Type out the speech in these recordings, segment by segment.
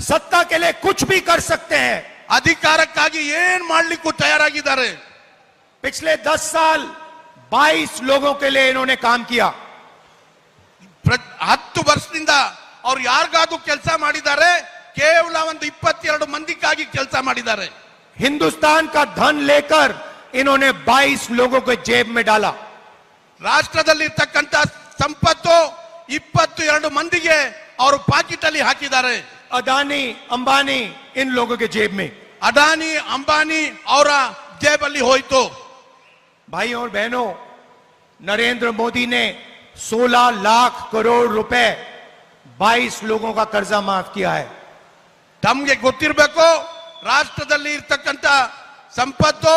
सत्ता के लिए कुछ भी कर सकते हैं। ಅಧಿಕಾರಕ್ಕಾಗಿ ಏನ್ ಮಾಡ್ಲಿಕ್ಕೂ ತಯಾರಾಗಿದ್ದಾರೆ। पिछले 10 साल 22 लोगों के लिए इन्होंने काम किया। 10 ವರ್ಷದಿಂದ ಅವ್ರು ಯಾರಿಗಾದ್ರೂ ಕೆಲಸ ಮಾಡಿದ್ದಾರೆ? ಕೇವಲ ಒಂದು 22 ಮಂದಿಗಾಗಿ ಕೆಲಸ ಮಾಡಿದ್ದಾರೆ। हिंदुस्तान का धन लेकर इन्होंने 22 लोगों को जेब में डाला। ರಾಷ್ಟ್ರದಲ್ಲಿರ್ತಕ್ಕಂಥ ಸಂಪತ್ತು 22 ಮಂದಿಗೆ ಅವರು ಪಾಕೆಟ್ ಅಲ್ಲಿ ಹಾಕಿದ್ದಾರೆ। अदानी अंबानी इन लोगों के जेब में, ಅದಾನಿ ಅಂಬಾನಿ ಅವರ ಜೇಬಲ್ಲಿ ಹೋಯಿತು। भाइयों और बहनों, नरेंद्र मोदी ने 16 लाख करोड़ रुपए 22 लोगों का कर्जा माफ किया है। ತಮಗೆ ಗೊತ್ತಿರಬೇಕು, ರಾಷ್ಟ್ರದಲ್ಲಿ ಇರ್ತಕ್ಕಂಥ ಸಂಪತ್ತು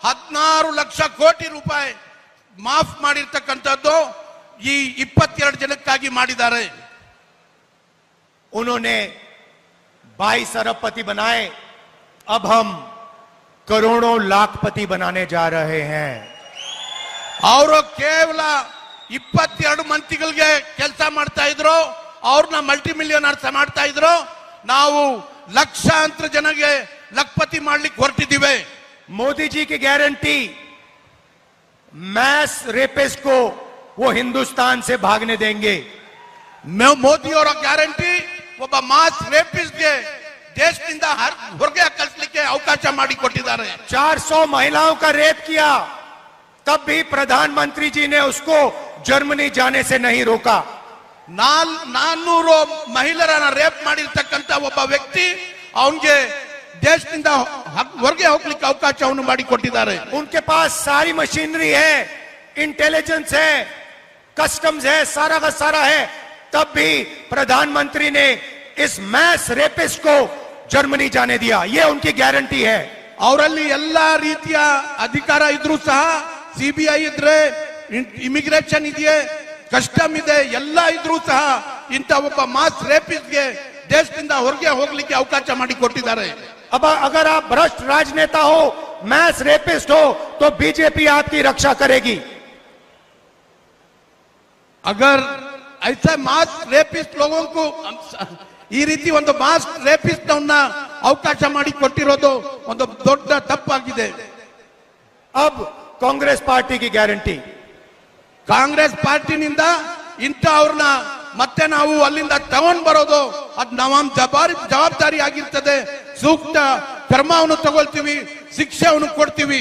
16 ಲಕ್ಷ ಕೋಟಿ ರೂಪಾಯಿ ಮಾಫ್ ಮಾಡಿರ್ತಕ್ಕಂಥದ್ದು ಈ 22 ಜನಕ್ಕಾಗಿ ಮಾಡಿದ್ದಾರೆ। उन्होंने 22 अरबपति बनाए, अब हम करोड़ों लाखपति बनाने जा रहे हैं। ಅವರು ಕೇವಲ 22 ಮಂದಿಗಳಿಗೆ ಕೆಲಸ ಮಾಡ್ತಾ ಇದ್ರು, ಅವ್ರನ್ನ ಮಲ್ಟಿ ಮಿಲಿಯನರ್ಸ್ ಮಾಡ್ತಾ ಇದ್ರು। ನಾವು ಲಕ್ಷಾಂತರ ಜನಗೆ ಲಖಪತಿ ಮಾಡ್ಲಿಕ್ಕೆ ಹೊರಟಿದ್ದೀವಿ। मोदी जी की गारंटी, मैस रेपिस्ट को वो हिंदुस्तान से भागने देंगे। ಮೋದಿ ಅವರ ಗ್ಯಾರಂಟಿ, ಒಬ್ಬ ಮಾಸ್ ರೇಪಿಸ್ಟ್ಗೆ ದೇಶದಿಂದ ಹೊರಗೆ ಕಳಿಸಲಿಕ್ಕೆ ಅವಕಾಶ ಮಾಡಿಕೊಟ್ಟಿದ್ದಾರೆ। 400 महिलाओं का रेप किया, तब भी प्रधानमंत्री जी ने उसको जर्मनी जाने से नहीं रोका। 400 ಮಹಿಳೆಯರನ್ನ ರೇಪ್ ಮಾಡಿರ್ತಕ್ಕಂಥ ಒಬ್ಬ ವ್ಯಕ್ತಿ ಅವನಿಗೆ ದೇಶದಿಂದ ಹೊರಗೆ ಹೋಗ್ಲಿಕ್ಕೆ ಅವಕಾಶವನ್ನು ಮಾಡಿಕೊಟ್ಟಿದ್ದಾರೆ। उनके पास सारी मशीनरी है, इंटेलिजेंस है, कस्टम्स है, सारा का सारा है, तब भी प्रधानमंत्री ने इस मैस रेपिस्ट को जर्मनी जाने दिया। ये उनकी गारंटी है। ಅವರಲ್ಲಿ ಎಲ್ಲಾ ರೀತಿಯ ಅಧಿಕಾರ ಇದ್ರೂ ಸಹ, ಸಿಬಿಐ ಇದ್ರೆ, ಇಮಿಗ್ರೇಷನ್ ಇದೆಯೇ, ಕಸ್ಟಮ್ ಇದೆ, ಎಲ್ಲ ಇದ್ರೂ ಸಹ ಇಂಥ ಒಬ್ಬ ಮಾಸ್ ರೇಪಿಸ್ಟ್ಗೆ ದೇಶದಿಂದ ಹೊರಗೆ ಹೋಗ್ಲಿಕ್ಕೆ ಅವಕಾಶ ಮಾಡಿಕೊಟ್ಟಿದ್ದಾರೆ। अब अगर आप भ्रष्ट राजनेता हो, मैस रेपिस्ट हो, तो बीजेपी आपकी रक्षा करेगी। अगर ऐसा मास रेपिस्ट लोगों को ಈ ರೀತಿ ಒಂದು ಮಾಸ್ ರೇಪಿಸ್ಟ್ ಅನ್ನ ಅವಕಾಶ ಮಾಡಿಕೊಟ್ಟಿರೋದು ಒಂದು ದೊಡ್ಡ ತಪ್ಪಾಗಿದೆ। अब कांग्रेस पार्टी की गारंटी, ಕಾಂಗ್ರೆಸ್ ಪಾರ್ಟಿನಿಂದ ಇಂಥವ್ರನ್ನ ಮತ್ತೆ ನಾವು ಅಲ್ಲಿಂದ ತಗೊಂಡ್ ಬರೋದು ಅದು ನಮ್ಮ ಜವಾಬ್ದಾರಿ ಆಗಿರ್ತದೆ। ಸೂಕ್ತ ಕ್ರಮವನ್ನು ತಗೊಳ್ತೀವಿ, ಶಿಕ್ಷೆಯನ್ನು ಕೊಡ್ತೀವಿ।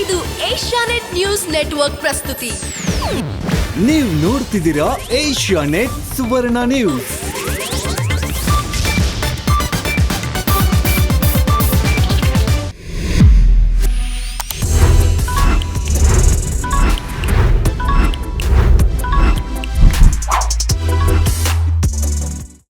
ಇದು ಏಷ್ಯಾನೆಟ್ ನ್ಯೂಸ್ ನೆಟ್ವರ್ಕ್ ಪ್ರಸ್ತುತಿ। ನೀವು ನೋಡ್ತಿದ್ದೀರಾ ಏಷ್ಯಾನೆಟ್ ಸುವರ್ಣ ನ್ಯೂಸ್।